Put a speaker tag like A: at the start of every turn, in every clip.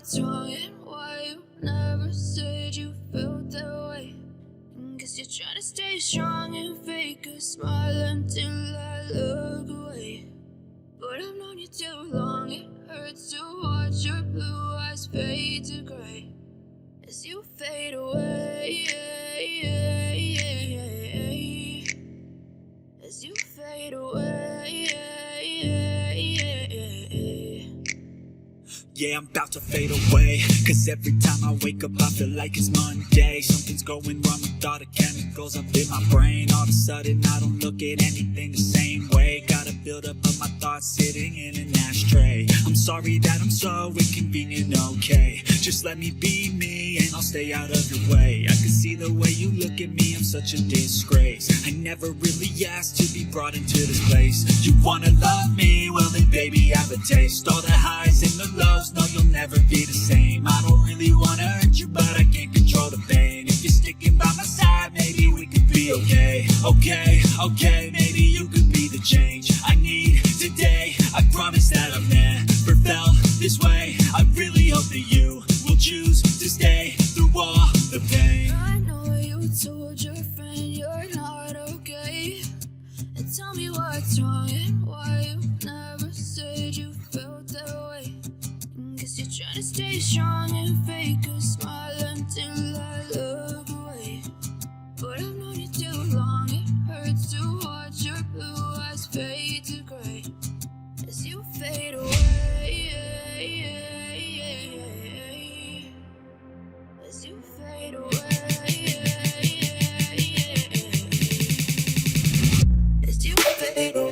A: what's wrong and why you never said you felt that way. Guess you're trying to stay strong and fake a smile until I look away. But I've known you too long, it hurts to watch your blue eyes fade to gray as you fade away. As you fade away.
B: Yeah, I'm about to fade away, cause every time I wake up I feel like it's Monday. Something's going wrong with all the chemicals up in my brain. All of a sudden I don't look at anything the same way. Got a buildup of my thoughts sitting in an ashtray. I'm sorry that I'm so inconvenient, okay. Just let me be me and I'll stay out of your way. I can see the way you look at me, I'm such a disgrace. I never really asked to be brought into this place. You wanna love me? Well then baby I have a taste. All the highs and the lows, no you'll never be the same. I don't really wanna hurt you but I can't control the pain. If you're sticking by my side maybe we could be okay. Okay, maybe you could be the change I need today. I promise that I've never felt this way. I really hope that you will choose to stay through all the pain.
A: I know you told your friend you're not okay, and tell me what's wrong and why you never said you felt that way. Guess you're trying to stay strong and fake a smile until I look away. But I've known you too long, it hurts to watch your blue eyes fade to gray as you fade away. As you fade away. As you fade away.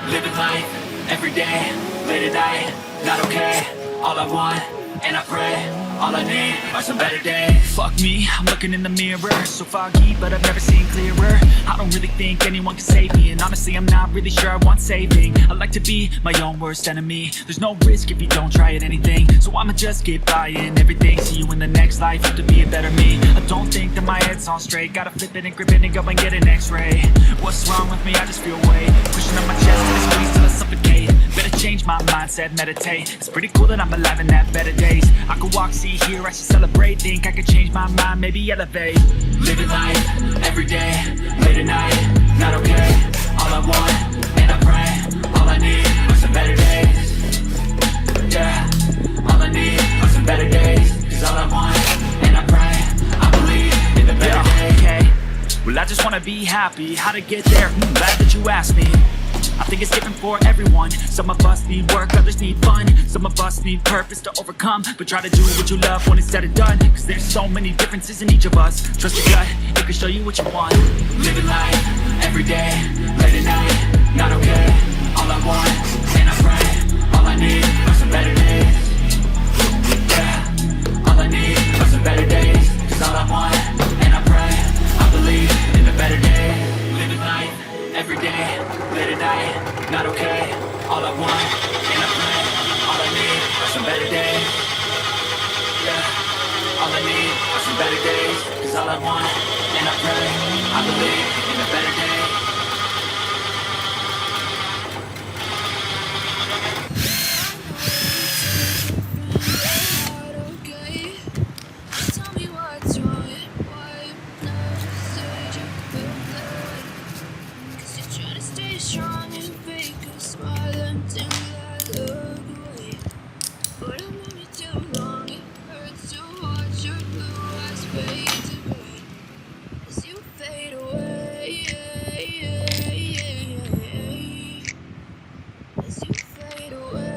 B: Living life, every day, late at night, not okay. All I want, and I pray, all I need are some better days. Fuck me, I'm looking in the mirror, so foggy, but I've never seen clearer. I don't don't really think anyone can save me, and honestly I'm not really sure I want saving. I like to be my own worst enemy. There's no risk if you don't try at anything, so I'ma just get buying everything. See you in the next life, have to be a better me. I don't think that my head's on straight, gotta flip it and grip it and go and get an x-ray. What's wrong with me? I just feel weight pushing on my chest and it squeeze till I suffocate. Better change my mindset, meditate. It's pretty cool that I'm alive and have better days. I could walk, see, hear, I should celebrate. Think I could change my mind, maybe elevate. Living life, every day, late at night, not okay. All I want, and I pray, all I need are some better days. Yeah, all I need are some better days. Cause all I want, and I pray, I believe in the better days. Okay. Well, I just wanna be happy. How to get there? Glad that you asked me. I think it's different for everyone. Some of us need work, others need fun. Some of us need purpose to overcome. But try to do what you love when it's said and done. Cause there's so many differences in each of us. Trust your gut, it can show you what you want. Living life, every day, late at night, not okay. All I want, and I pray, all I need are some better days. Yeah, all I need are some better days. Cause all I want, and I pray, I believe in the better days. Living life, every day, late at night, not okay. All I want, and I pray, all I need are some better days. Yeah, all I need are some better days. Cause all I want, and I pray, I believe in a better day.
A: Tell me what's wrong and why you never said you felt that way. Cause you're trying to stay strong and fake a smile until I look away. But I'm on it too long, it hurts to watch your blue eyes fade to gray as you fade away. As you fade away.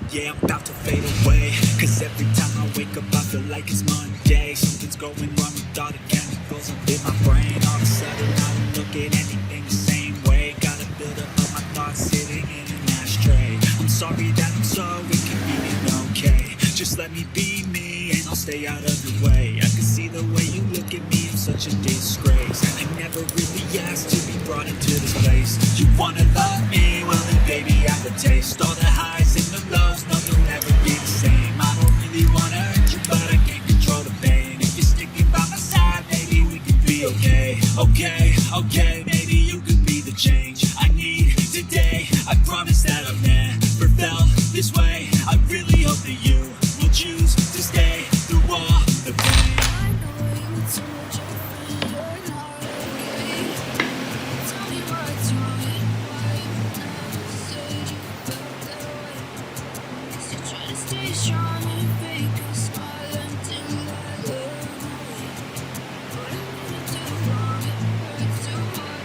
B: Yeah, I'm about to fade away. Cause every time I wake up I feel like it's Monday. Something's going wrong with all the chemicals up in my brain. All of a sudden I don't look at anything the same way. Gotta build up all my thoughts sitting in an ashtray. I'm sorry that I'm so inconvenient, okay. Just let me be me and I'll stay out of your way. I can see the way you look at me, I'm such a disgrace. I never really asked to be brought into this place. You wanna love me? Well then baby I have a taste. All the highs and the lows, no they'll never be the same. I don't really wanna hurt you but I can't control the pain. If you're sticking by my side, maybe we could be okay. Okay, maybe you could be the change I need today. I promise that I've never felt this way. I really hope that you will choose to stay through all the pain.
A: I know you told your friend you're not okay. Tell me what's wrong and why you never said you felt that way. Cause you're trying to stay strong and fake a smile until I look away. But I'm in it too long, it hurts to watch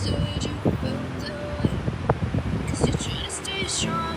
A: said you felt that way. 'Cause you're trying to stay strong.